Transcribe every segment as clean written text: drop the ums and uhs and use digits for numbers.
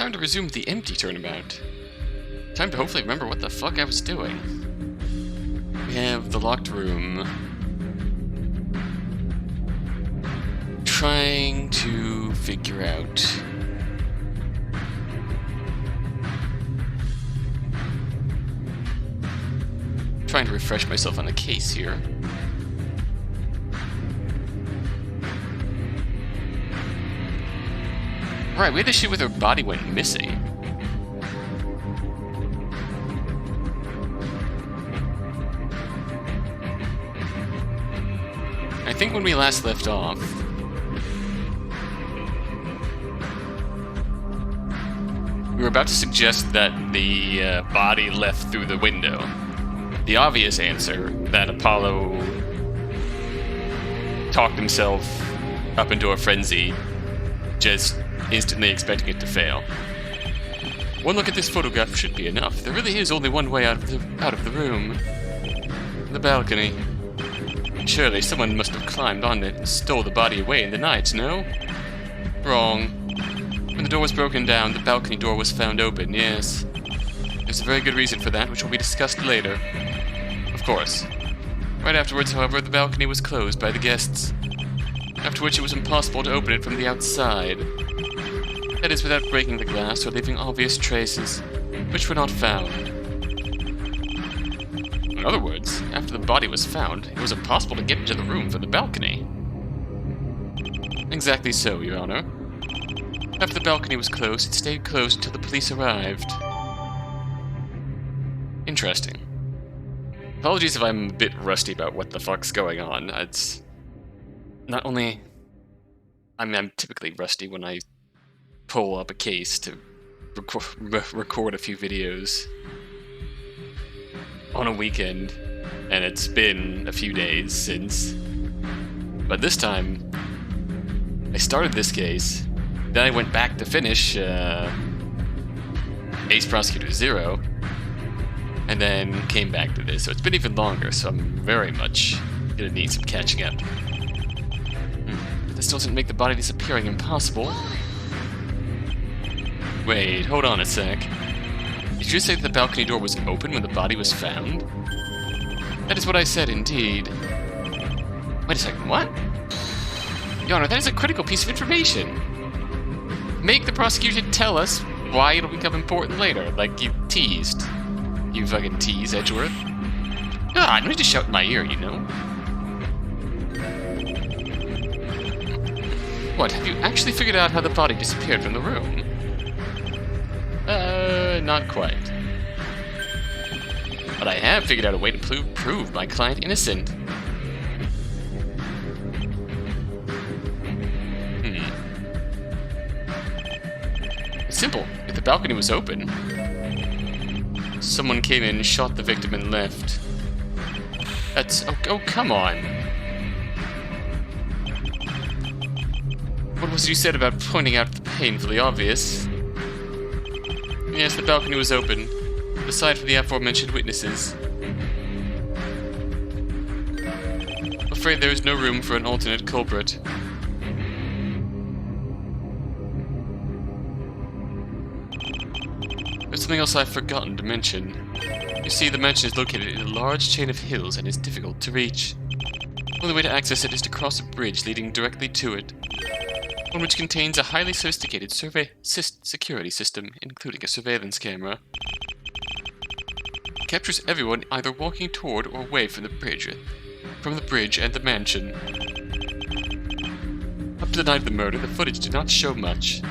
Time to resume the empty turnabout. Time to hopefully remember what the fuck I was doing. We have the locked room. Trying to figure out... Trying to refresh myself on the case here. Right, we had this shit with her body went missing. I think when we last left off, we were about to suggest that the body left through the window. The obvious answer, that Apollo talked himself up into a frenzy, just instantly expecting it to fail. One look at this photograph should be enough. There really is only one way out of the room. The balcony. Surely someone must have climbed on it and stole the body away in the night, no? Wrong. When the door was broken down, the balcony door was found open, yes. There's a very good reason for that, which will be discussed later. Of course. Right afterwards, however, the balcony was closed by the guests, after which it was impossible to open it from the outside. That is, without breaking the glass or leaving obvious traces, which were not found. In other words, after the body was found, it was impossible to get into the room from the balcony. Exactly so, Your Honor. After the balcony was closed, it stayed closed until the police arrived. Interesting. Apologies if I'm a bit rusty about what the fuck's going on. It's... not only... I'm typically rusty when I pull up a case to record a few videos on a weekend, and it's been a few days since. But this time, I started this case, then I went back to finish Ace Prosecutor 0, and then came back to this. So it's been even longer, so I'm very much gonna need some catching up. But this doesn't make the body disappearing impossible. Wait, hold on a sec. Did you say that the balcony door was open when the body was found? That is what I said, indeed. Wait a second, what? Your Honor, that is a critical piece of information. Make the prosecution tell us why it'll become important later, like you teased. You fucking tease, Edgeworth. Ah, I don't need to shout in my ear, you know. What, have you actually figured out how the body disappeared from the room? Not quite. But I have figured out a way to prove my client innocent. It's simple. If the balcony was open, someone came in, shot the victim, and left. That's... oh, come on. What was it you said about pointing out the painfully obvious? Yes, the balcony was open, aside from the aforementioned witnesses. I'm afraid there is no room for an alternate culprit. There's something else I've forgotten to mention. You see, the mansion is located in a large chain of hills and is difficult to reach. The only way to access it is to cross a bridge leading directly to it, one which contains a highly sophisticated security system, including a surveillance camera. It captures everyone either walking toward or away from the bridge and the mansion. Up to the night of the murder, the footage did not show much.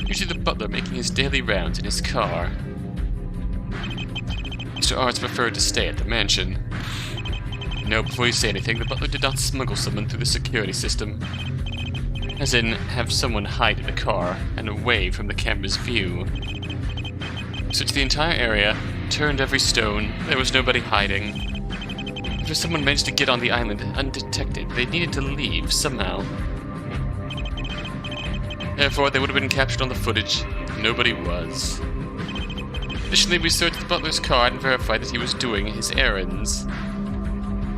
Usually the butler making his daily rounds in his car. Mr. Arts preferred to stay at the mansion. No, before you say anything, the butler did not smuggle someone through the security system. As in, have someone hide in the car and away from the camera's view. Searched the entire area, turned every stone, there was nobody hiding. If someone managed to get on the island undetected, they needed to leave somehow. Therefore, they would have been captured on the footage. Nobody was. Additionally, we searched the butler's car and verified that he was doing his errands.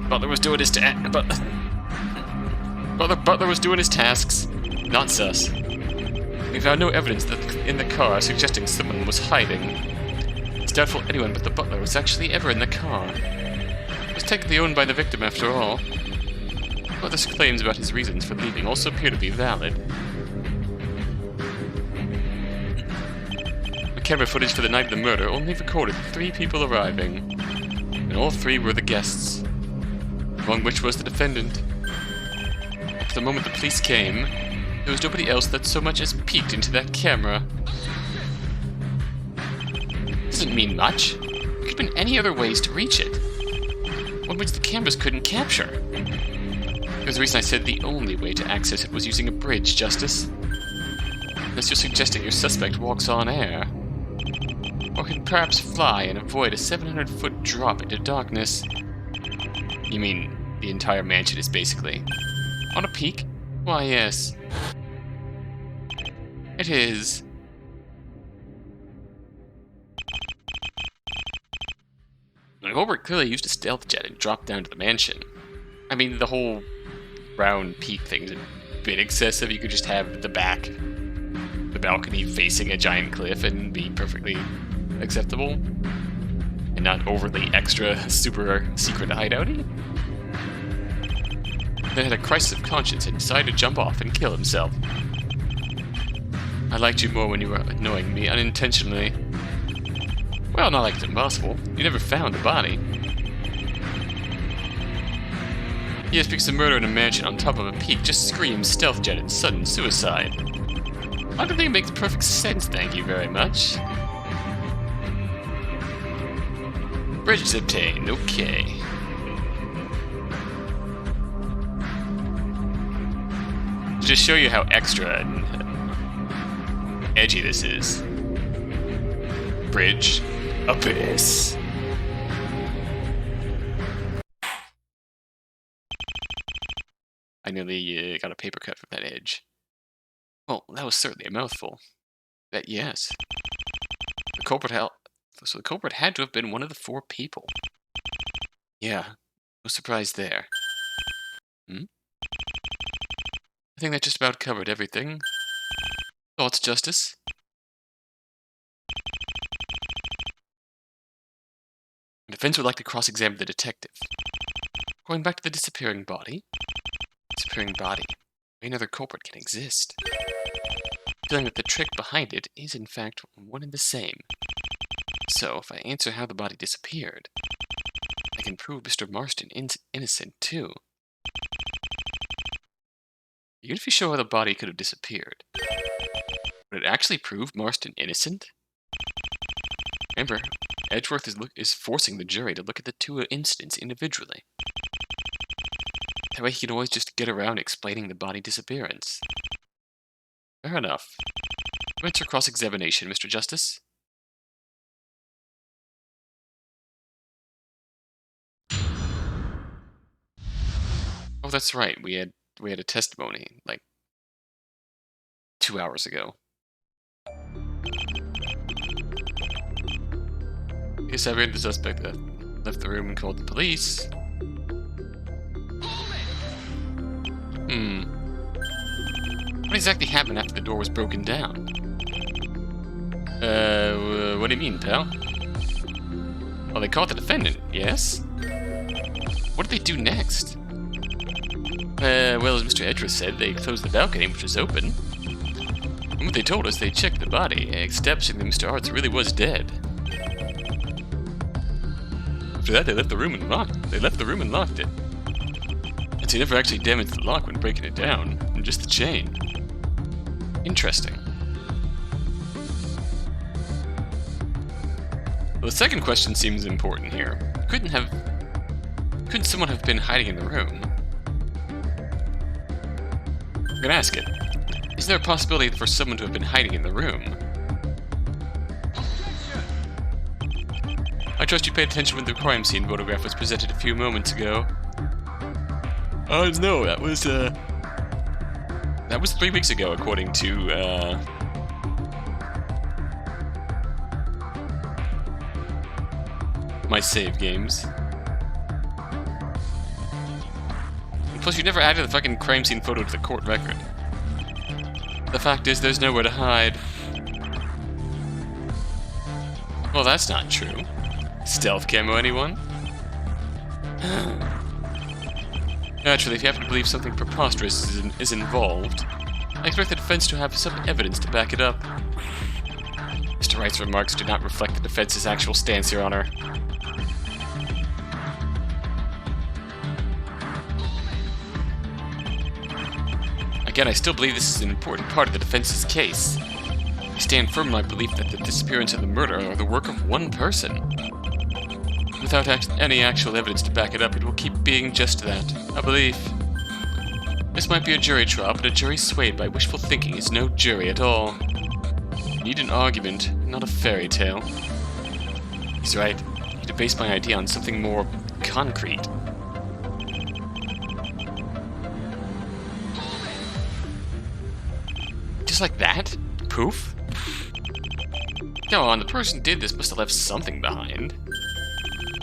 Butler was doing his Butler was doing his tasks. Not sus. We found no evidence that in the car, suggesting someone was hiding. It's doubtful anyone but the butler was actually ever in the car. It was technically owned by the victim after all. Butler's claims about his reasons for leaving also appear to be valid. The camera footage for the night of the murder only recorded 3 people arriving, and all 3 were the guests, among which was the defendant. Up to the moment the police came, there was nobody else that so much as peeked into that camera. Doesn't mean much. There could have been any other ways to reach it, one which the cameras couldn't capture. There's a reason I said the only way to access it was using a bridge, Justice. Unless you're suggesting your suspect walks on air. Or can perhaps fly and avoid a 700-foot drop into darkness. You mean the entire mansion is basically on a peak? Why, yes. It is. Colbert clearly used a stealth jet and dropped down to the mansion. I mean, the whole round peak thing's a bit excessive. You could just have the balcony facing a giant cliff and be perfectly acceptable. And not overly extra, super secret hideouty. Then had a crisis of conscience and decided to jump off and kill himself. I liked you more when you were annoying me unintentionally. Well, not like it's impossible. You never found the body. Yes, because the murder in a mansion on top of a peak just screams stealth jet and sudden suicide. I don't think it makes perfect sense, thank you very much. Bridges obtained, okay. To just show you how extra and edgy this is. Bridge. Abyss. I nearly got a paper cut from that edge. Well, that was certainly a mouthful. That, yes. The culprit had to have been one of the 4 people. Yeah, no surprise there. I think that just about covered everything. Thoughts, Justice? The defense would like to cross-examine the detective. Going back to the disappearing body, another culprit can exist. Feeling that the trick behind it is in fact one and the same. So, if I answer how the body disappeared, I can prove Mr. Marston innocent too. Even if you show how the body could have disappeared, would it actually prove Marston innocent? Remember, Edgeworth is forcing the jury to look at the 2 incidents individually. That way he can always just get around explaining the body disappearance. Fair enough. What's your cross-examination, Mr. Justice? Oh, that's right. We had a testimony, like, 2 hours ago. Yes, I read the suspect left the room and called the police. What exactly happened after the door was broken down? What do you mean, pal? Well, they caught the defendant, yes? What did they do next? Well, as Mr. Edgeworth said, they closed the balcony, which was open. And what they told us, they checked the body, establishing that Mr. Arts really was dead. After that, they left the room and locked it. And so they never actually damaged the lock when breaking it down, and just the chain. Interesting. Well, the second question seems important here. Couldn't someone have been hiding in the room? I'm gonna ask it. Is there a possibility for someone to have been hiding in the room? I trust you paid attention when the crime scene photograph was presented a few moments ago. No, that was 3 weeks ago, according to, my save games. And plus, you never added the fucking crime scene photo to the court record. The fact is, there's nowhere to hide. Well, that's not true. Stealth camo, anyone? Naturally, if you happen to believe something preposterous is involved, I expect the defense to have some evidence to back it up. Mr. Wright's remarks do not reflect the defense's actual stance, Your Honor. Again, I still believe this is an important part of the defense's case. I stand firm in my belief that the disappearance and the murder are the work of one person. Without any actual evidence to back it up, it will keep being just that, a belief. This might be a jury trial, but a jury swayed by wishful thinking is no jury at all. I need an argument, not a fairy tale. He's right. I need to base my idea on something more concrete. Just like that? Poof? Come on, the person who did this must have left something behind.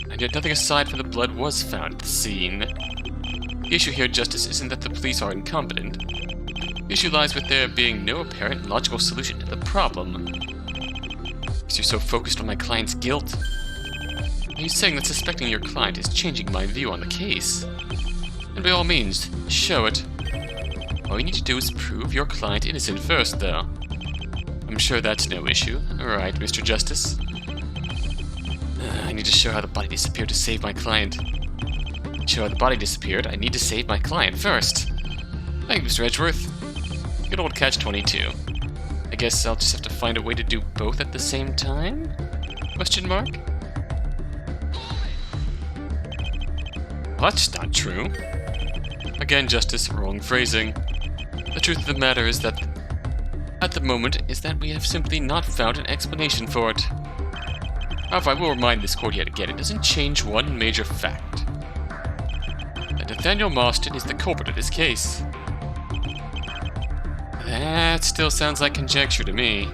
And yet nothing aside from the blood was found at the scene. The issue here, Justice, isn't that the police are incompetent. The issue lies with there being no apparent logical solution to the problem. Because you're so focused on my client's guilt. Are you saying that suspecting your client is changing my view on the case? And by all means, show it. All you need to do is prove your client innocent first, though. I'm sure that's no issue. Alright, Mr. Justice. I need to show how the body disappeared to save my client. To show how the body disappeared, I need to save my client first. Thank you, Mr. Edgeworth. Good old catch-22. I guess I'll just have to find a way to do both at the same time? Question mark? Well, that's not true. Again, Justice, wrong phrasing. The truth of the matter is that, at the moment, we have simply not found an explanation for it. However, I will remind this court yet again, it doesn't change one major fact. That Nathaniel Marston is the culprit of this case. That still sounds like conjecture to me.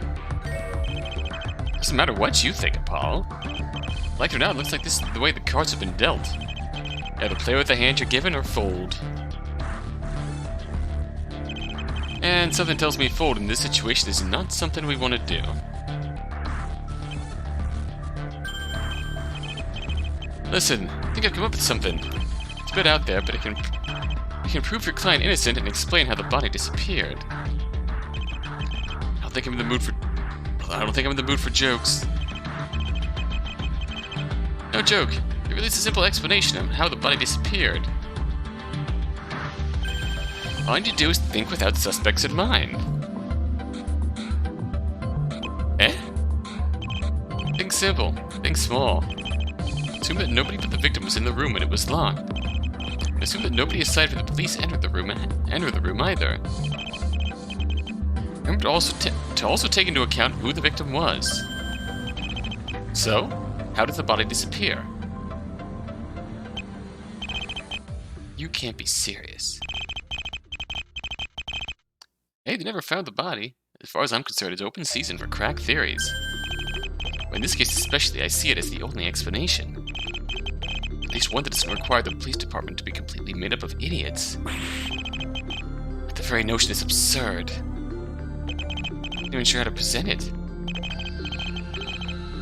Doesn't matter what you think, Paul. Like it or not, it looks like this is the way the cards have been dealt. Either play with the hand you're given or fold. And something tells me fold in this situation is not something we want to do. Listen, I think I've come up with something. It's a bit out there, but it can prove your client innocent and explain how the body disappeared. I don't think I'm in the mood for jokes. No joke. It really is a simple explanation of how the body disappeared. All you need to do is think without suspects in mind. Eh? Think simple. Think small. Assume that nobody but the victim was in the room when it was locked. Assume that nobody aside from the police entered the room either. Remember to also take into account who the victim was. So, how did the body disappear? You can't be serious. Hey, they never found the body. As far as I'm concerned, it's open season for crack theories. But in this case especially, I see it as the only explanation. At least one that doesn't require the police department to be completely made up of idiots. The very notion is absurd. I'm not even sure how to present it.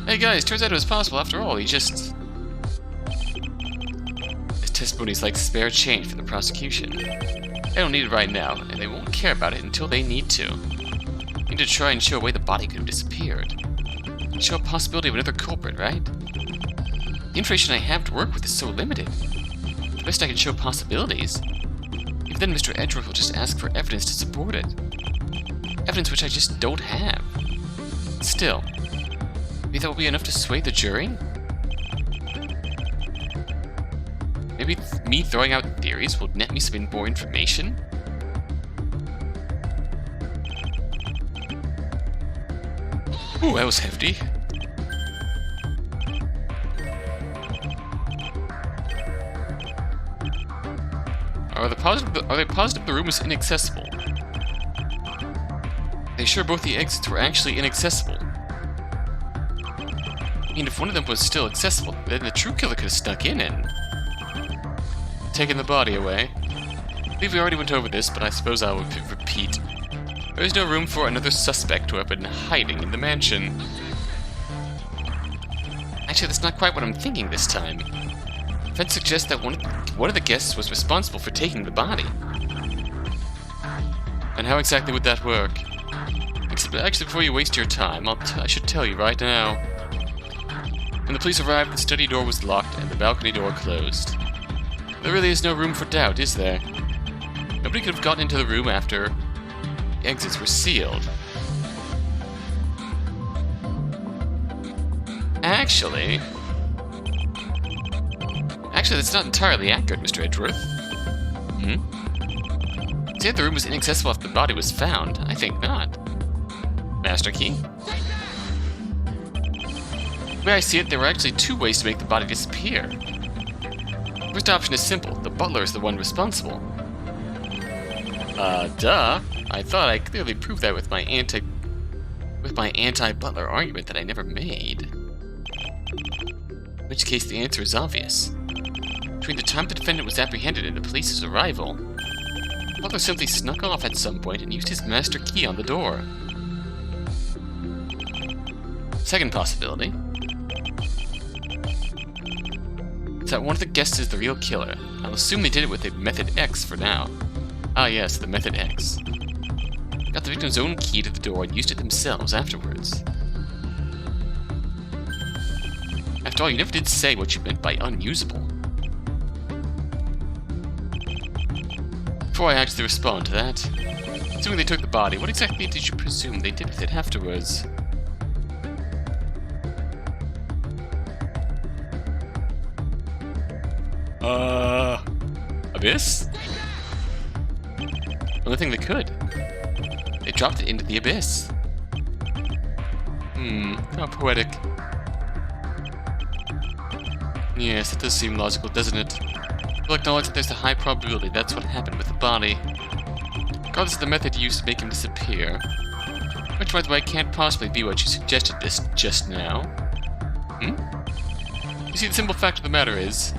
Hey guys, turns out it was possible after all. His testimony is like spare change for the prosecution. They don't need it right now, and they won't care about it until they need to. They need to try and show a way the body could have disappeared. Show a possibility of another culprit, right? The information I have to work with is so limited. The best I can show possibilities. Even then, Mr. Edgeworth will just ask for evidence to support it. Evidence which I just don't have. Still, maybe that will be enough to sway the jury? Maybe me throwing out theories will net me some more information? Ooh, that was hefty. Are they positive the room was inaccessible? They sure both the exits were actually inaccessible. I mean, if one of them was still accessible, then the true killer could have snuck in and taken the body away. I believe we already went over this, but I suppose I will repeat. There is no room for another suspect to have been hiding in the mansion. Actually, that's not quite what I'm thinking this time. Fence suggests that one of the guests was responsible for taking the body. And how exactly would that work? Actually, before you waste your time, I should tell you right now. When the police arrived, the study door was locked and the balcony door closed. There really is no room for doubt, is there? Nobody could have gotten into the room after the exits were sealed. Actually, that's not entirely accurate, Mr. Edgeworth. Say the room was inaccessible after the body was found. I think not. Master key? The way I see it, there were actually two ways to make the body disappear. The first option is simple. The butler is the one responsible. Duh. I thought I clearly proved that with my anti-butler argument that I never made. In which case, the answer is obvious. Between the time the defendant was apprehended and the police's arrival, the butler simply snuck off at some point and used his master key on the door. Second possibility is that one of the guests is the real killer. I'll assume they did it with a Method X for now. Ah yes, the Method X. Got the victim's own key to the door and used it themselves afterwards. After all, you never did say what you meant by unusable. Before I actually respond to that, assuming they took the body, what exactly did you presume they did with it afterwards? Abyss? Only thing they could. They dropped it into the abyss. How poetic. Yes, it does seem logical, doesn't it? We'll acknowledge that there's a high probability that's what happened with the body. Regardless of the method used to make him disappear. Which, by the way, can't possibly be what you suggested this just now. You see, the simple fact of the matter is,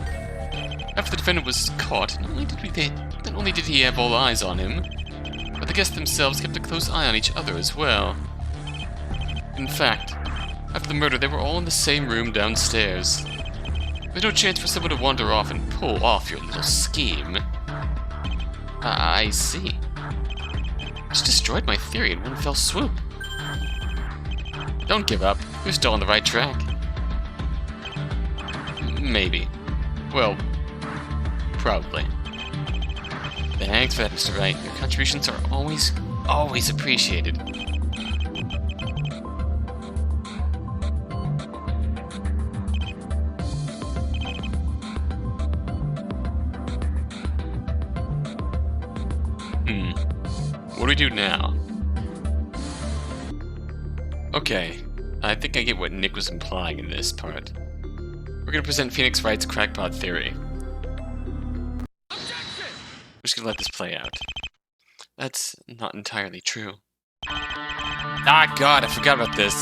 after the defendant was caught, not only did he have all eyes on him, but the guests themselves kept a close eye on each other as well. In fact, after the murder, they were all in the same room downstairs. There's no chance for someone to wander off and pull off your little scheme. I see. Just destroyed my theory in one fell swoop. Don't give up. You're still on the right track. Maybe. Well, probably. Thanks for that, Mr. Wright. Your contributions are always appreciated. What do we do now? Okay, I think I get what Nick was implying in this part. We're gonna present Phoenix Wright's crackpot theory. Objection! We're just gonna let this play out. That's not entirely true. Ah, God, I forgot about this.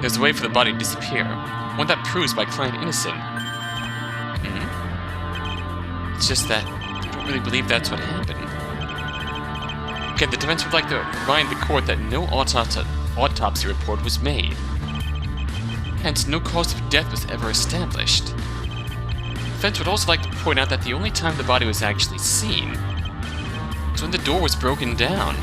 There's a way for the body to disappear. One that proves my client innocent. It's just that I don't really believe that's what happened. Okay, the defense would like to remind the court that no autopsy report was made. Hence, no cause of death was ever established. The defense would also like to point out that the only time the body was actually seen was when the door was broken down.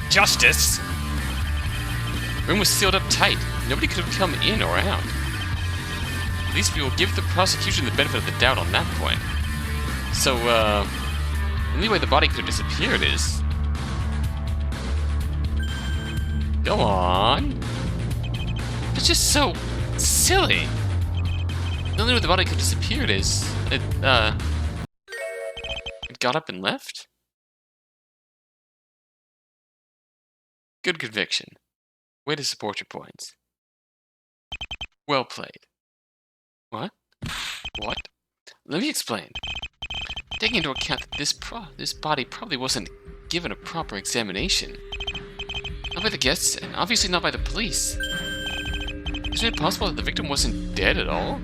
Justice! The room was sealed up tight. Nobody could have come in or out. At least we will give the prosecution the benefit of the doubt on that point. So, the only way the body could have disappeared is... Go on. It's just so silly. The only way the body could have disappeared is... It got up and left? Good conviction. Way to support your points. Well played. What? What? Let me explain. Taking into account that this body probably wasn't given a proper examination. Not by the guests, and obviously not by the police. Isn't it possible that the victim wasn't dead at all?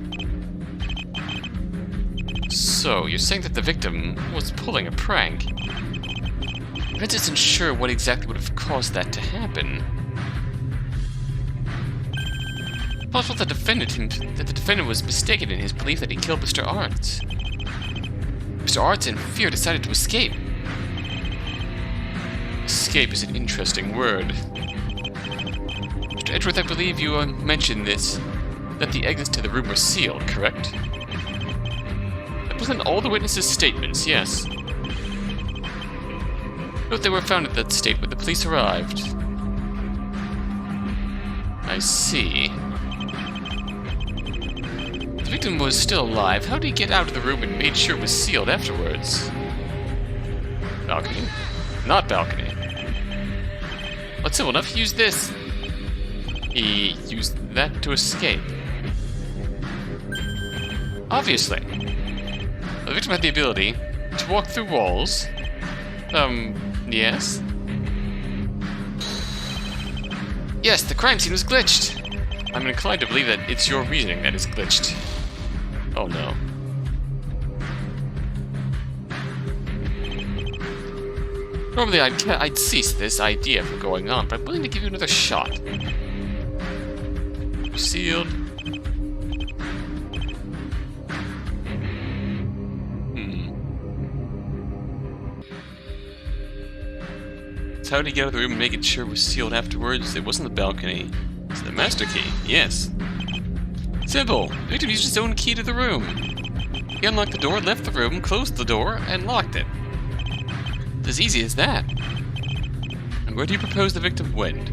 So, you're saying that the victim was pulling a prank. The defense isn't sure what exactly would have caused that to happen. possible that the defendant was mistaken in his belief that he killed Mr. Arndt. Mr. Arndt, in fear, decided to escape. Escape is an interesting word. Mr. Edgeworth, I believe you mentioned this, that the exits to the room were sealed, correct? That wasn't all the witnesses' statements, yes. Note they were found at that state when the police arrived. I see. The victim was still alive. How did he get out of the room and made sure it was sealed afterwards? Balcony? Not balcony. What's simple enough? Use this. He used that to escape. Obviously. The victim had the ability to walk through walls. Yes? Yes, the crime scene was glitched. I'm inclined to believe that it's your reasoning that is glitched. Oh no. Normally I'd cease this idea from going on, but I'm willing to give you another shot. Sealed. So how did he get out of the room and make sure it was sealed afterwards? It wasn't the balcony. It's the master key. Yes. Simple. The victim used his own key to the room. He unlocked the door, left the room, closed the door, and locked it. It's as easy as that. And where do you propose the victim went?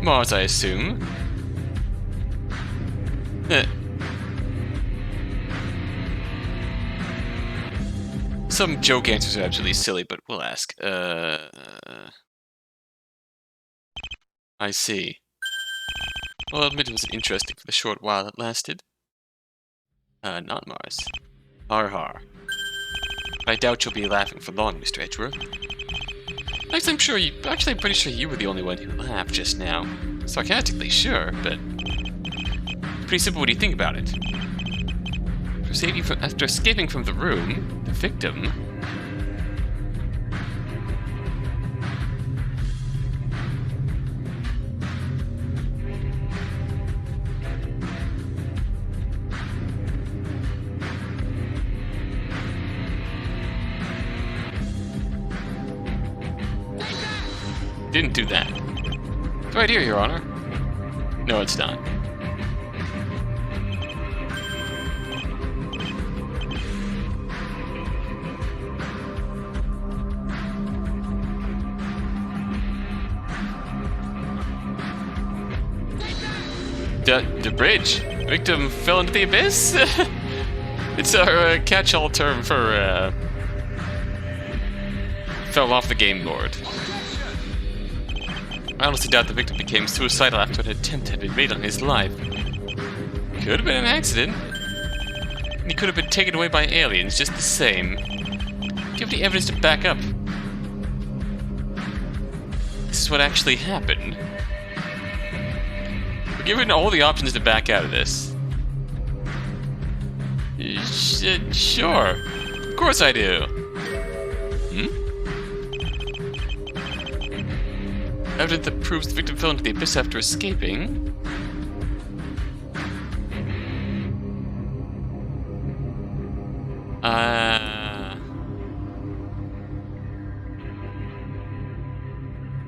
Mars, I assume. Some joke answers are absolutely silly, but we'll ask. I see. Well, I'll admit it was interesting for the short while it lasted. Not Mars. Har har. I doubt you'll be laughing for long, Mr. Edgeworth. Actually, I'm pretty sure you were the only one who laughed just now. Sarcastically, sure, but pretty simple when you think about it. After escaping from the room, the victim didn't do that. It's right here, Your Honor. No, it's not. The bridge. Victim fell into the abyss? It's our catch-all term for, fell off the game board. I honestly doubt the victim became suicidal after an attempt had been made on his life. Could have been an accident. He could have been taken away by aliens just the same. Do you have any evidence to back up? This is what actually happened. We're given all the options to back out of this. Sure. Of course I do. Evidence that proves the victim fell into the abyss after escaping.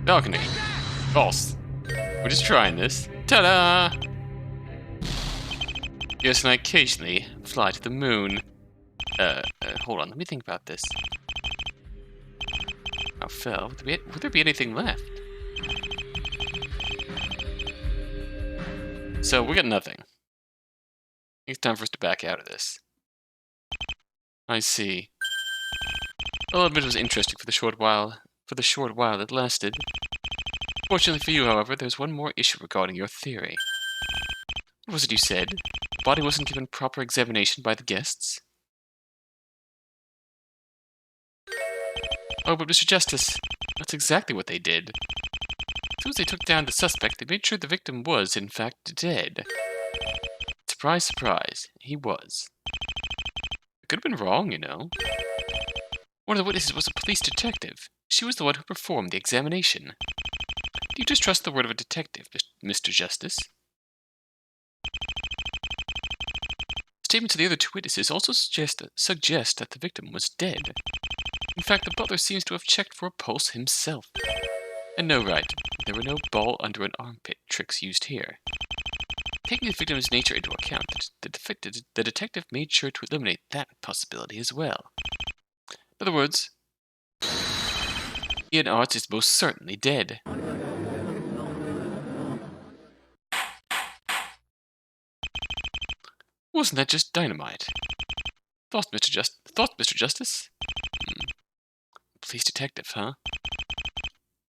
Balcony. False. We're just trying this. Ta-da! Yes, and I occasionally fly to the moon. Hold on, let me think about this. I fell. Would there be anything left? So, we got nothing. I think it's time for us to back out of this. I see. Well, it was interesting for the short while it lasted. Fortunately for you, however, there's one more issue regarding your theory. What was it you said? The body wasn't given proper examination by the guests? Oh, but Mr. Justice, that's exactly what they did. As soon as they took down the suspect, they made sure the victim was, in fact, dead. Surprise, surprise, he was. It could have been wrong, you know. One of the witnesses was a police detective. She was the one who performed the examination. Do you just trust the word of a detective, Mr. Justice? Statements of the other two witnesses also suggest that the victim was dead. In fact, the butler seems to have checked for a pulse himself. And no, right, there were no ball under an armpit tricks used here. Taking the victim's nature into account, the detective made sure to eliminate that possibility as well. In other words, Ian Arts is most certainly dead. Wasn't that just dynamite? Thoughts, Mr. Justice? Police detective, huh?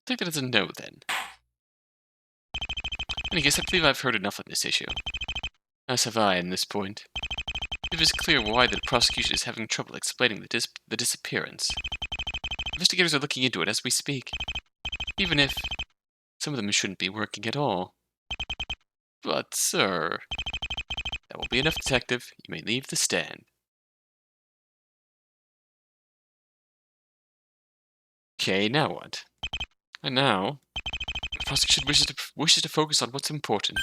Take that as a no, then. And I guess I believe I've heard enough on this issue. As have I, in this point. It is clear why the prosecution is having trouble explaining the disappearance. Investigators are looking into it as we speak, even if some of them shouldn't be working at all. But, sir, that will be enough, detective. You may leave the stand. Okay, now what? And now, the prosecution wishes to focus on what's important.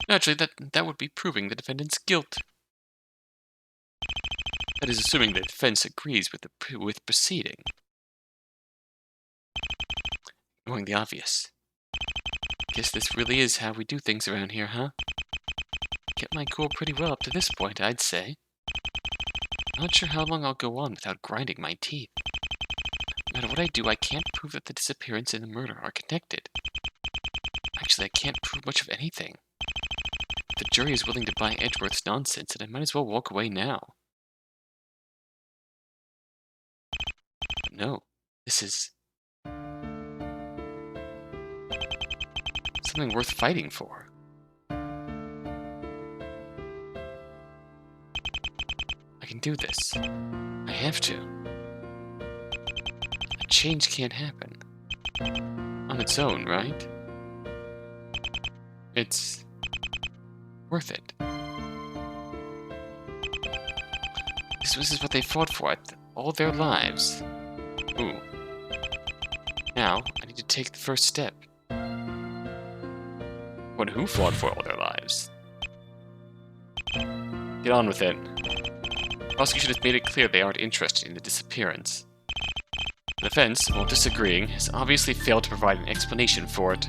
Naturally, that would be proving the defendant's guilt. That is assuming the defense agrees with proceeding. Knowing the obvious. Guess this really is how we do things around here, huh? Kept my cool pretty well up to this point, I'd say. Not sure how long I'll go on without grinding my teeth. No matter what I do, I can't prove that the disappearance and the murder are connected. Actually, I can't prove much of anything. The jury is willing to buy Edgeworth's nonsense, and I might as well walk away now. But no, this is something worth fighting for. I can do this. I have to. A change can't happen. On its own, right? It's worth it. This is what they fought for all their lives. Ooh. Now, I need to take the first step. What, who fought for all their lives? Get on with it. The prosecution has made it clear they aren't interested in the disappearance. The defense, while disagreeing, has obviously failed to provide an explanation for it.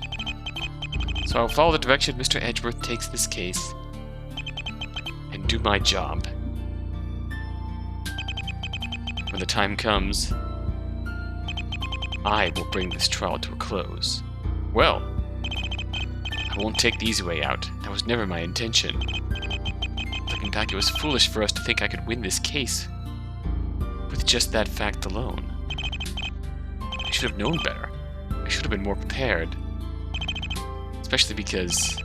So I'll follow the direction Mr. Edgeworth takes this case and do my job. When the time comes, I will bring this trial to a close. Well, I won't take the easy way out. That was never my intention. Looking back, it was foolish for us to think I could win this case with just that fact alone. I should have known better. I should have been more prepared. Especially because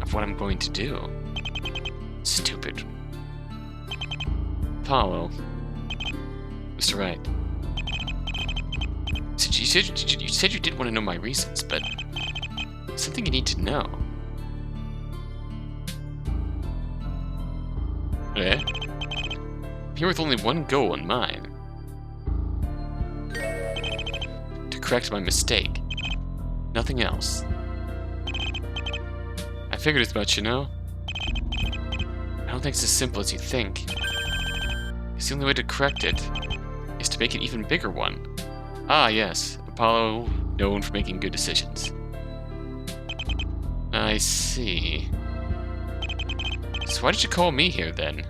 of what I'm going to do. Stupid. Apollo. Mr. Wright. You said you did want to know my reasons, but something you need to know. Eh? I'm here with only one goal in mind. To correct my mistake. Nothing else. I figured as much, you know? I don't think it's as simple as you think. It's the only way to correct it is to make an even bigger one. Ah, yes. Apollo, known for making good decisions. I see. So why did you call me here, then?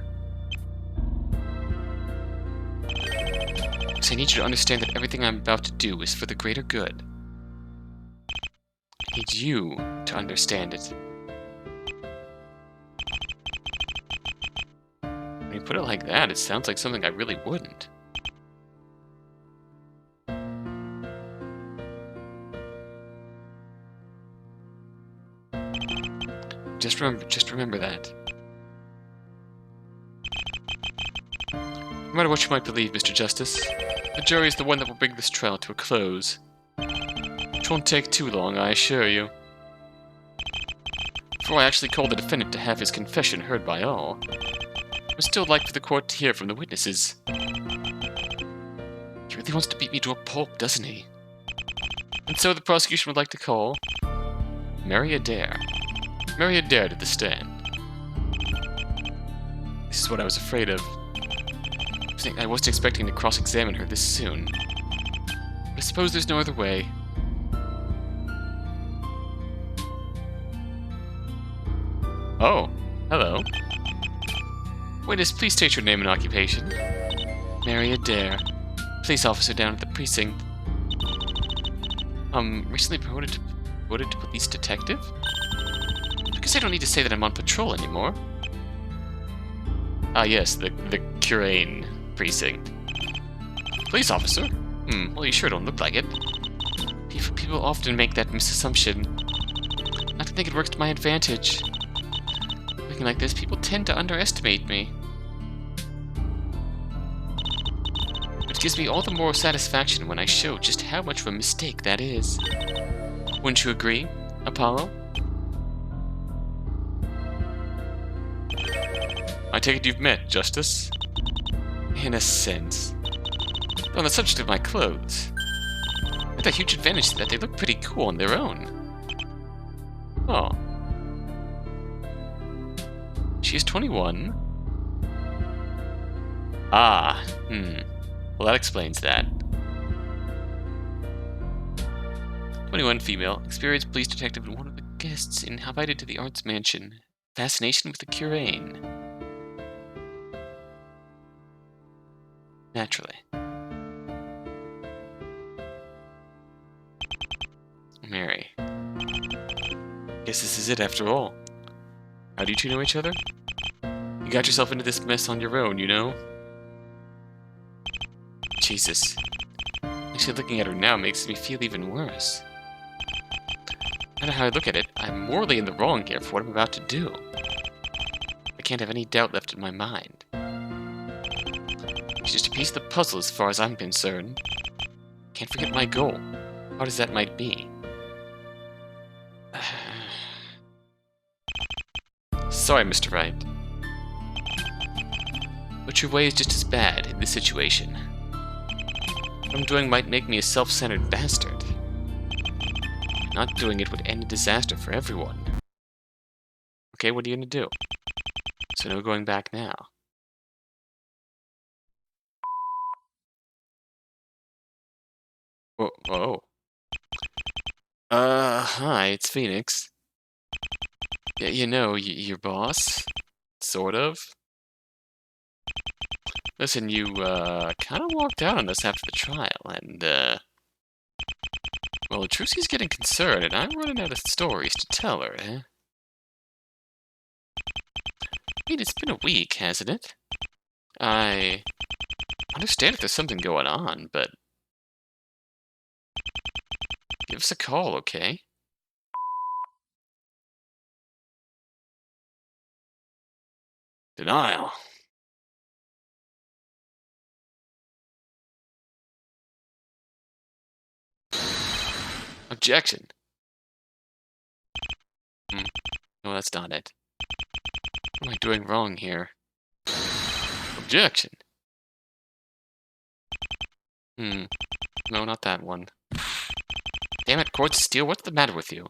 Because I need you to understand that everything I'm about to do is for the greater good. I need you to understand it. When you put it like that, it sounds like something I really wouldn't. Just remember that. No matter what you might believe, Mr. Justice, the jury is the one that will bring this trial to a close. It won't take too long, I assure you. Before I actually call the defendant to have his confession heard by all, I would still like for the court to hear from the witnesses. He really wants to beat me to a pulp, doesn't he? And so the prosecution would like to call Mary Adair. Mary Adair to the stand. This is what I was afraid of. I wasn't expecting to cross-examine her this soon. But I suppose there's no other way. Oh, hello. Witness, please state your name and occupation. Mary Adair, police officer down at the precinct. Recently promoted to police detective? I guess I don't need to say that I'm on patrol anymore. Ah, yes, the Courtroom precinct. Police officer? Well, you sure don't look like it. People often make that misassumption. I think it works to my advantage. Looking like this, people tend to underestimate me. It gives me all the more satisfaction when I show just how much of a mistake that is. Wouldn't you agree, Apollo? I take it you've met, Justice? In a sense. On the subject of my clothes, I have a huge advantage that they look pretty cool on their own. Oh. She is 21. Ah, well, that explains that. 21 female, experienced police detective and one of the guests invited to the arts mansion. Fascination with the Courtroom. Naturally. Mary. Guess this is it after all. How do you two know each other? You got yourself into this mess on your own, you know? Jesus. Actually, looking at her now makes me feel even worse. No matter how I look at it, I'm morally in the wrong here for what I'm about to do. I can't have any doubt left in my mind. She's just a piece of the puzzle as far as I'm concerned. Can't forget my goal, hard as that might be. Sorry, Mr. Wright. But your way is just as bad in this situation. What I'm doing might make me a self-centered bastard. Not doing it would end in disaster for everyone. Okay, what are you gonna do? So no going back now. Whoa. Hi, it's Phoenix. Yeah, you know, your boss? Sort of. Listen, you, kind of walked out on us after the trial, and, well, Trucy's getting concerned, and I'm running out of stories to tell her, eh? I mean, it's been a week, hasn't it? I understand if there's something going on, but give us a call, okay? Denial. Objection. No, that's not it. What am I doing wrong here? Objection. No, not that one. Damn it, Court Steel, what's the matter with you?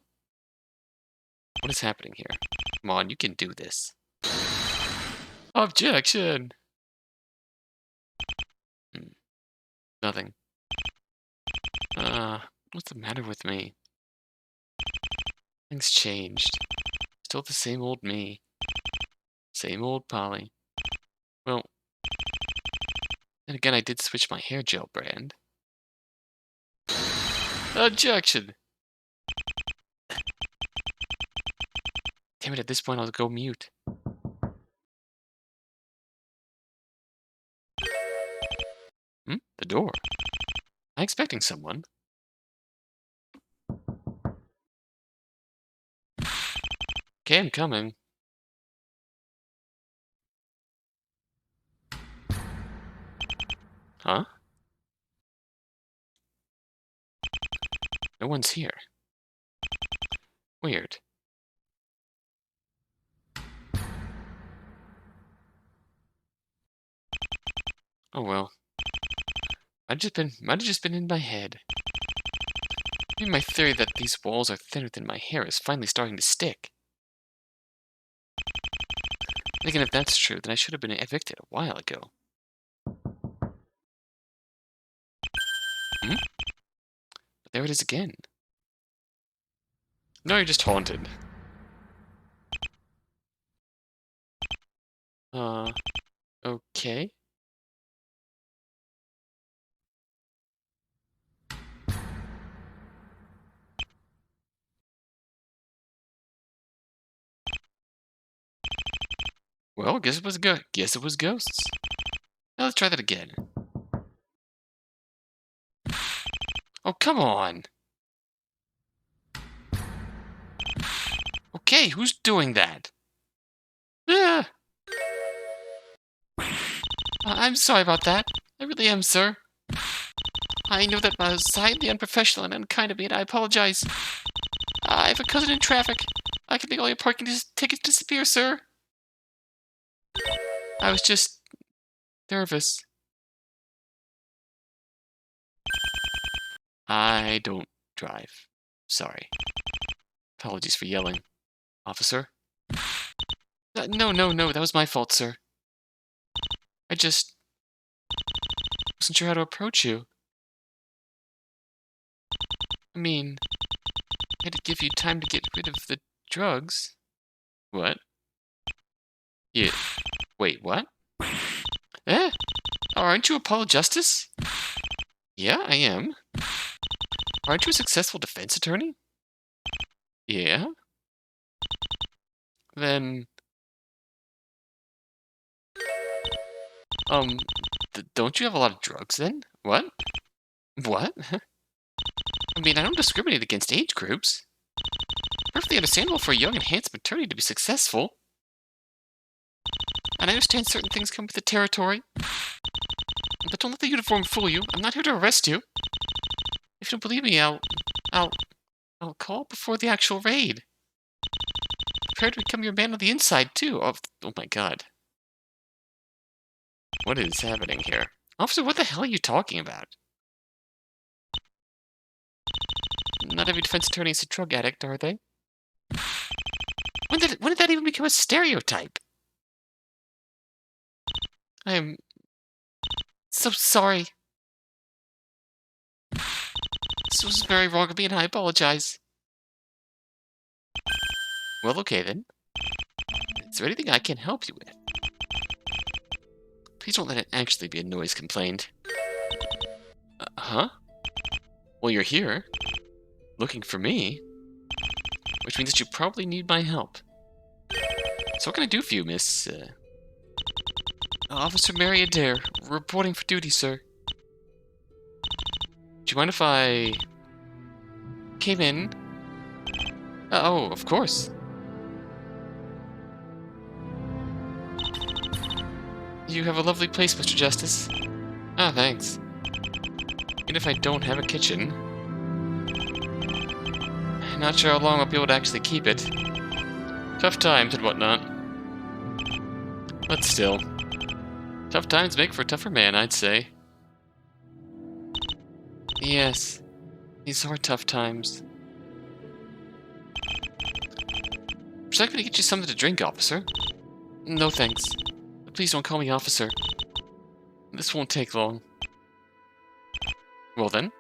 What is happening here? Come on, you can do this. Objection! Nothing. What's the matter with me? Things changed. Still the same old me. Same old Polly. Well, then again, I did switch my hair gel brand. Objection! Damn it, at this point I'll go mute. The door. Am I expecting someone? Okay, I'm coming. Huh? No one's here. Weird. Oh well. Might have just been in my head. Maybe my theory that these walls are thinner than my hair is finally starting to stick. Again, if that's true, then I should have been evicted a while ago. Hmm? But there it is again. No, you're just haunted. Okay. Well, guess it was ghosts. Now let's try that again. Oh, come on! Okay, who's doing that? Ah! I'm sorry about that. I really am, sir. I know that was highly unprofessional and unkind of me, and I apologize. I have a cousin in traffic. I can make all your parking tickets disappear, sir. I was just nervous. I don't drive. Sorry. Apologies for yelling. Officer? No, that was my fault, sir. I just wasn't sure how to approach you. I mean, I had to give you time to get rid of the drugs. What? Yeah. Wait, what? Eh? Aren't you Apollo Justice? Yeah, I am. Aren't you a successful defense attorney? Yeah. Then... don't you have a lot of drugs then? What? What? I mean, I don't discriminate against age groups. Perfectly understandable for a young and handsome attorney to be successful. And I understand certain things come with the territory. But don't let the uniform fool you. I'm not here to arrest you. If you don't believe me, I'll call before the actual raid. Prepare to become your man on the inside, too. Oh my god. What is happening here? Officer, what the hell are you talking about? Not every defense attorney is a drug addict, are they? When did that even become a stereotype? I am so sorry. This was very wrong of me, and I apologize. Well, okay then. Is there anything I can help you with? Please don't let it actually be a noise complaint. Huh? Well, you're here. Looking for me. Which means that you probably need my help. So what can I do for you, Miss... Officer Mary Adair, reporting for duty, sir. Do you mind if I... came in? Oh, of course. You have a lovely place, Mr. Justice. Ah, thanks. Even if I don't have a kitchen. Not sure how long I'll be able to actually keep it. Tough times and whatnot. But still. Tough times make for a tougher man, I'd say. Yes. These are tough times. Would you like me to get you something to drink, officer? No thanks. Please don't call me officer. This won't take long. Well then.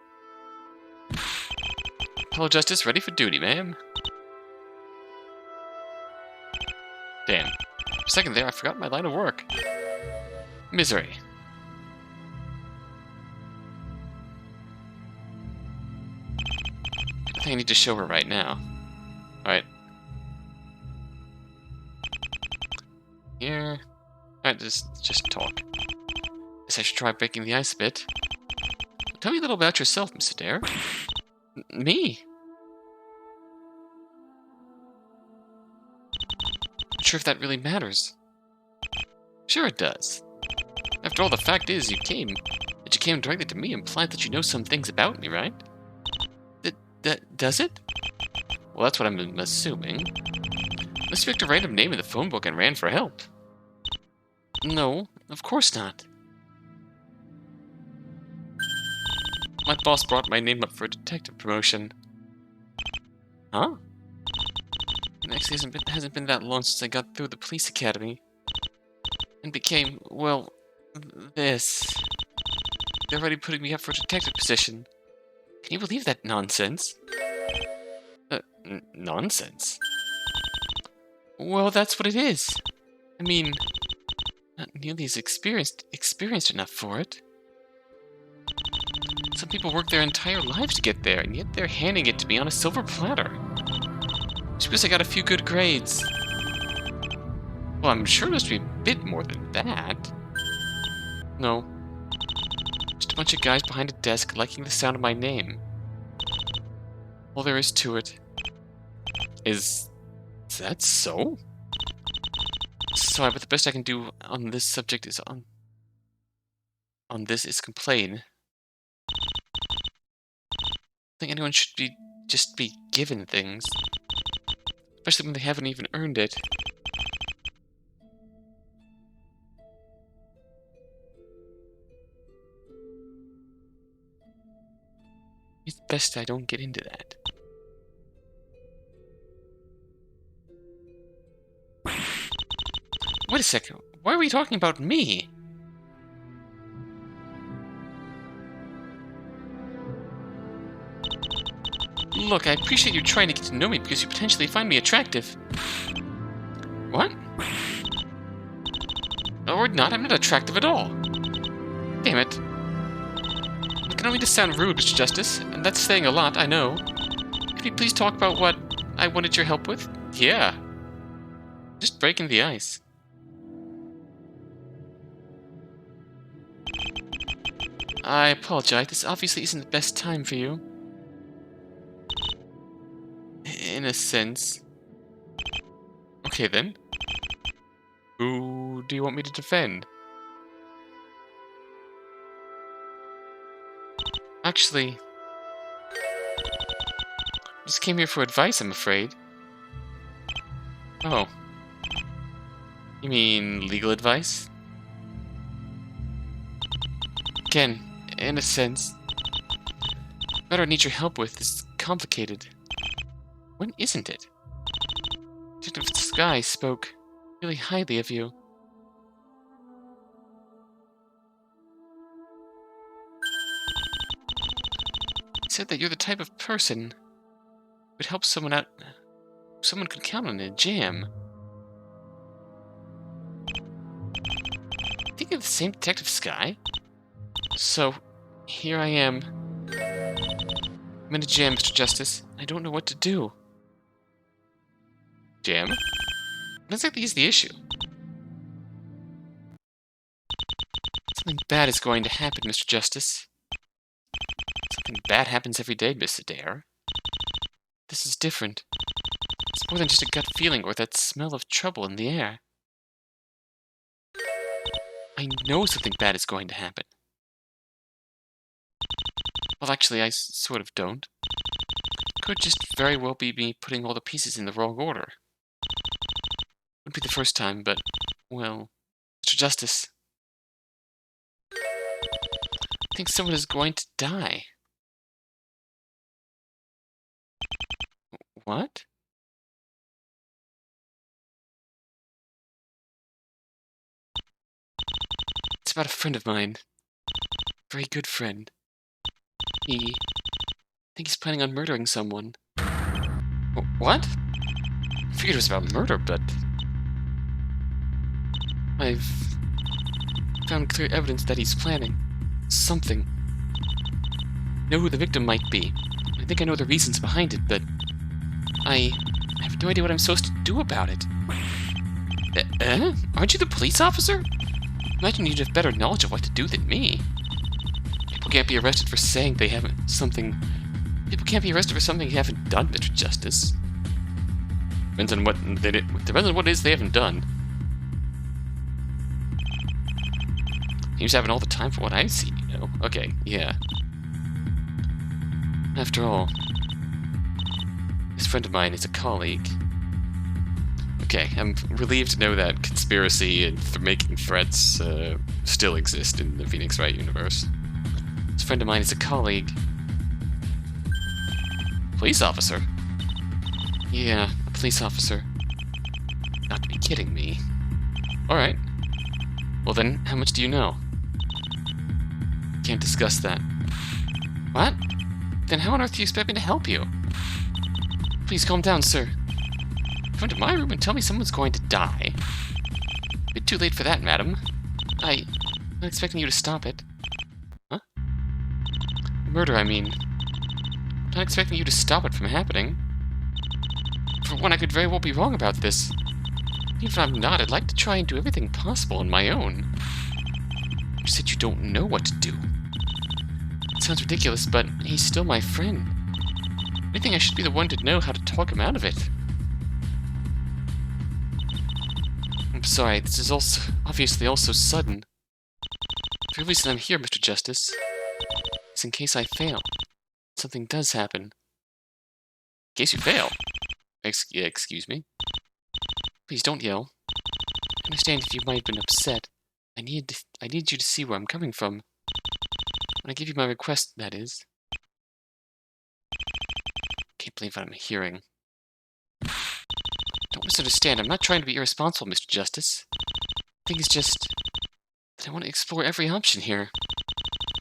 Apollo Justice ready for duty, ma'am. Damn. For a second there, I forgot my line of work. Misery. I think I need to show her right now. Alright. Here. Alright, just talk. Guess I should try breaking the ice a bit. Tell me a little about yourself, Miss Adair. Me? Not sure if that really matters. Sure it does. After all, the fact is, you came directly to me implies that you know some things about me, right? Does it? Well, that's what I'm assuming. Unless you picked a random name in the phone book and ran for help. No, of course not. My boss brought my name up for a detective promotion. Huh? It actually hasn't been that long since I got through the police academy. and became, well, this. They're already putting me up for a detective position. Can you believe that nonsense? Nonsense? Well, that's what it is. I mean, not nearly as experienced enough for it. Some people work their entire lives to get there, and yet they're handing it to me on a silver platter. Just because I got a few good grades. Well, I'm sure there's to be a bit more than that. No. Just a bunch of guys behind a desk liking the sound of my name. All there is to it. Is that so? So I bet the best I can do on this subject is on this is complain. I think anyone should just be given things. Especially when they haven't even earned it. It's best I don't get into that. Wait a second. Why are we talking about me? Look, I appreciate you trying to get to know me because you potentially find me attractive. What? Or not, I'm not attractive at all. Damn it. I can only just sound rude, Mr. Justice, and that's saying a lot, I know. Could you please talk about what I wanted your help with? Yeah. Just breaking the ice. I apologize, this obviously isn't the best time for you. In a sense. Okay then. Who do you want me to defend? Actually, I just came here for advice, I'm afraid. Oh. You mean legal advice? Again, in a sense, the matter I need your help with is complicated. When isn't it? Detective Sky spoke really highly of you. He said that you're the type of person who would help someone out, someone could count on in a jam. Think you're the same Detective Sky? So, here I am. I'm in a jam, Mr. Justice. I don't know what to do. Jam? What exactly is the issue? Something bad is going to happen, Mr. Justice. Something bad happens every day, Miss Adair. This is different. It's more than just a gut feeling or that smell of trouble in the air. I know something bad is going to happen. Well, actually, I sort of don't. It could just very well be me putting all the pieces in the wrong order. Wouldn't be the first time, but, well, Mr. Justice. I think someone is going to die. What? It's about a friend of mine. Very good friend. I think he's planning on murdering someone. What? I figured it was about murder, but I've found clear evidence that he's planning something. I know who the victim might be. I think I know the reasons behind it, but I have no idea what I'm supposed to do about it. Aren't you the police officer? Imagine you'd have better knowledge of what to do than me. People can't be arrested for saying they haven't something. People can't be arrested for something they haven't done, Mr. Justice. Depends on what they did. Depends on what it is they haven't done. He's having all the time for what I see, you know. Okay, yeah. After all, this friend of mine is a colleague. Okay, I'm relieved to know that conspiracy and making threats still exist in the Phoenix Wright universe. This friend of mine is a colleague. Police officer? Yeah, a police officer. Not to be kidding me. Alright. Well then, how much do you know? Can't discuss that. What? Then how on earth do you expect me to help you? Please calm down, sir. Come to my room and tell me someone's going to die. A bit too late for that, madam. I'm not expecting you to stop it. Huh? Murder, I mean. I'm not expecting you to stop it from happening. For one, I could very well be wrong about this. Even if I'm not, I'd like to try and do everything possible on my own. You said you don't know what to do. It sounds ridiculous, but he's still my friend. I think I should be the one to know how to talk him out of it. I'm sorry, this is obviously also sudden. The real reason I'm here, Mr. Justice, is in case I fail. Something does happen. In case you fail? Excuse me? Please don't yell. I understand if you might have been upset. I need you to see where I'm coming from. When I give you my request, that is. Can't believe what I'm hearing. Don't misunderstand. I'm not trying to be irresponsible, Mr. Justice. The thing is just that I want to explore every option here.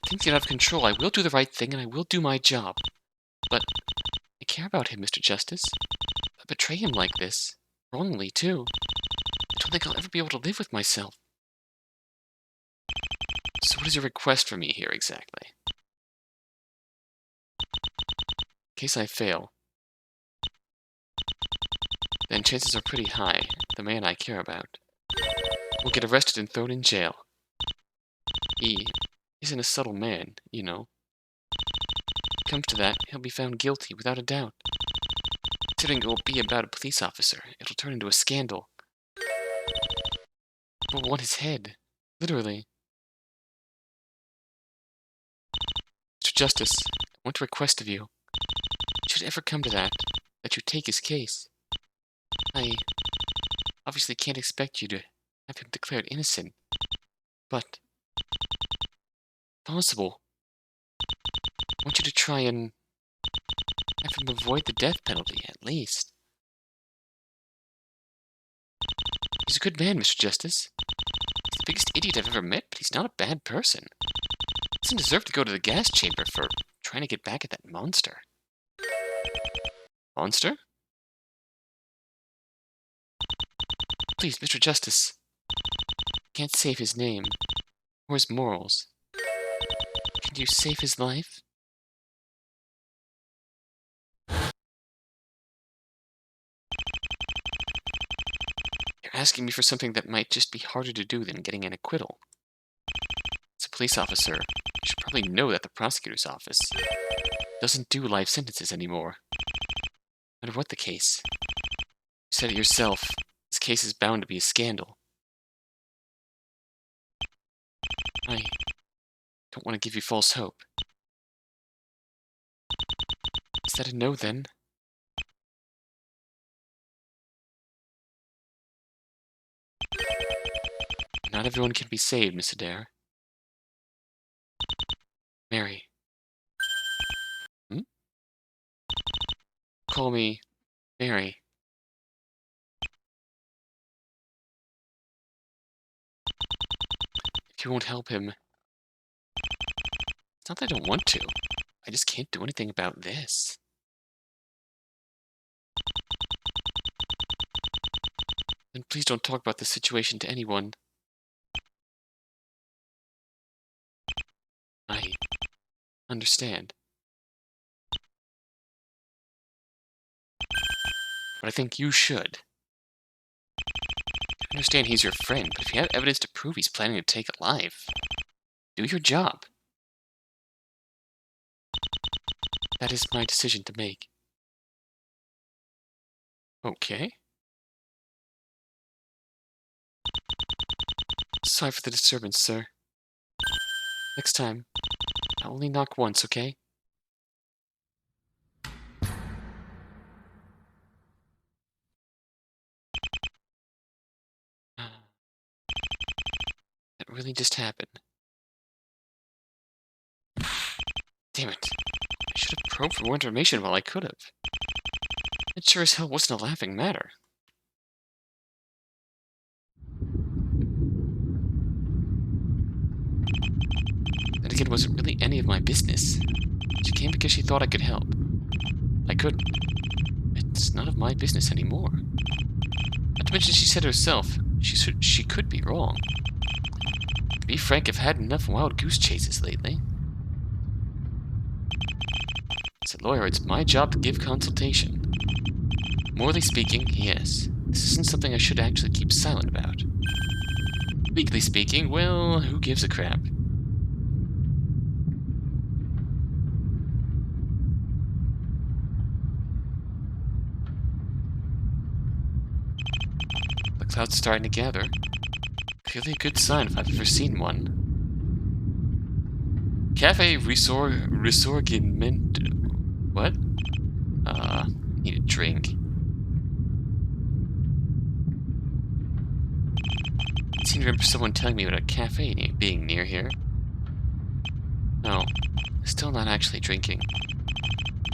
Things get out of control. I will do the right thing, and I will do my job. But I care about him, Mr. Justice. If I betray him like this, wrongly, too, I don't think I'll ever be able to live with myself. So what is your request for me here, exactly? In case I fail, then chances are pretty high the man I care about will get arrested and thrown in jail. He isn't a subtle man, you know. If it comes to that, he'll be found guilty without a doubt. Considering it will be about a police officer, it'll turn into a scandal. People want his head, literally. Mr. Justice, I want to request of you, should it ever come to that you take his case. I obviously can't expect you to have him declared innocent, but if possible, I want you to try and have him avoid the death penalty, at least. He's a good man, Mr. Justice. He's the biggest idiot I've ever met, but he's not a bad person. He doesn't deserve to go to the gas chamber for trying to get back at that monster. Monster? Please, Mr. Justice. I can't save his name, or his morals. Can you save his life? You're asking me for something that might just be harder to do than getting an acquittal. As a police officer, you should probably know that the prosecutor's office doesn't do life sentences anymore. No matter what the case. You said it yourself. This case is bound to be a scandal. I don't want to give you false hope. Is that a no, then? Not everyone can be saved, Miss Adair. Mary. Call me Mary. If you won't help him... It's not that I don't want to. I just can't do anything about this. And please don't talk about this situation to anyone. I understand. But I think you should. I understand he's your friend, but if you have evidence to prove he's planning to take a life, do your job. That is my decision to make. Okay. Sorry for the disturbance, sir. Next time, I'll only knock once, okay? That really just happened. Damn it. I should have probed for more information while I could have. It sure as hell wasn't a laughing matter. But again, it wasn't really any of my business. She came because she thought I could help. I couldn't. It's none of my business anymore. Not to mention, she said herself, she could be wrong. To be frank, I've had enough wild goose chases lately. As a lawyer, it's my job to give consultation. Morally speaking, yes. This isn't something I should actually keep silent about. Legally speaking, well, who gives a crap? The cloud's starting to gather. Clearly a good sign if I've ever seen one. Cafe Resorgiment. What? Need a drink. I seem to remember someone telling me about a cafe being near here. No, still not actually drinking.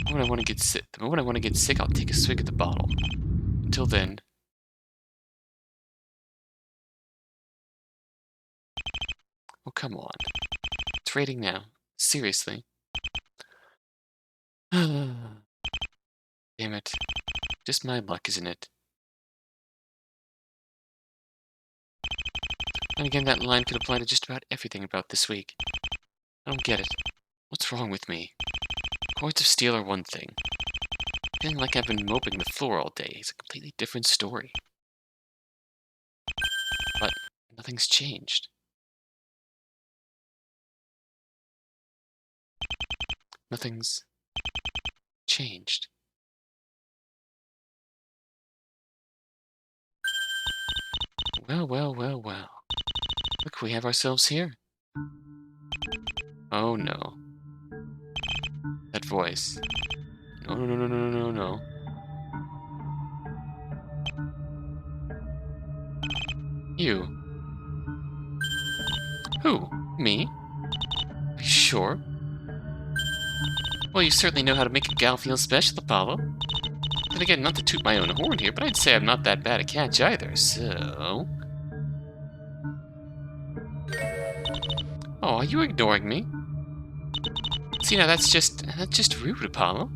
The moment I want to get sick, I'll take a swig of the bottle. Until then. Oh, come on. It's rating now. Seriously. Damn it. Just my luck, isn't it? And again, that line could apply to just about everything about this week. I don't get it. What's wrong with me? Coins of steel are one thing. Feeling like I've been moping the floor all day is a completely different story. But nothing's changed. Nothing's changed. Well, well, well, well. Look who we have ourselves here. Oh no. That voice. No, no, no, no, no, no, no. You. Who? Me? Are you sure? Well, you certainly know how to make a gal feel special, Apollo. Then again, not to toot my own horn here, but I'd say I'm not that bad a catch either, so... Oh, are you ignoring me? See, now that's just rude, Apollo.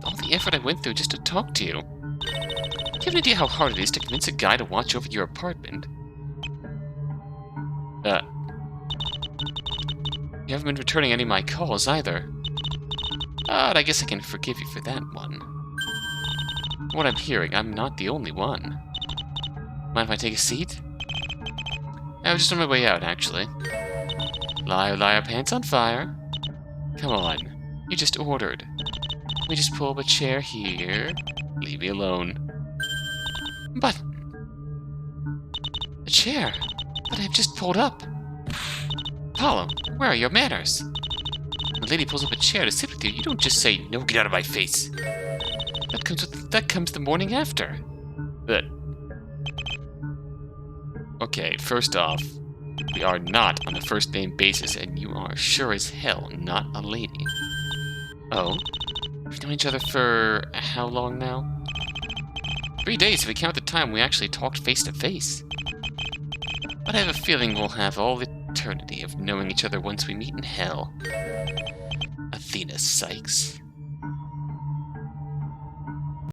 All the effort I went through just to talk to you. Do you have an idea how hard it is to convince a guy to watch over your apartment? You haven't been returning any of my calls either. But I guess I can forgive you for that one. From what I'm hearing, I'm not the only one. Mind if I take a seat? I was just on my way out, actually. Liar, liar, pants on fire. Come on, you just ordered. Let me just pull up a chair here. Leave me alone. But... a chair that I've just pulled up. Apollo, where are your manners? When the lady pulls up a chair to sit with you, you don't just say, "No, get out of my face." That comes the morning after. But... okay, first off, we are not on a first name basis, and you are sure as hell not a lady. Oh? We've known each other for how long now? 3 days if we count the time we actually talked face to face. But I have a feeling we'll have all eternity of knowing each other once we meet in hell. Athena Sykes.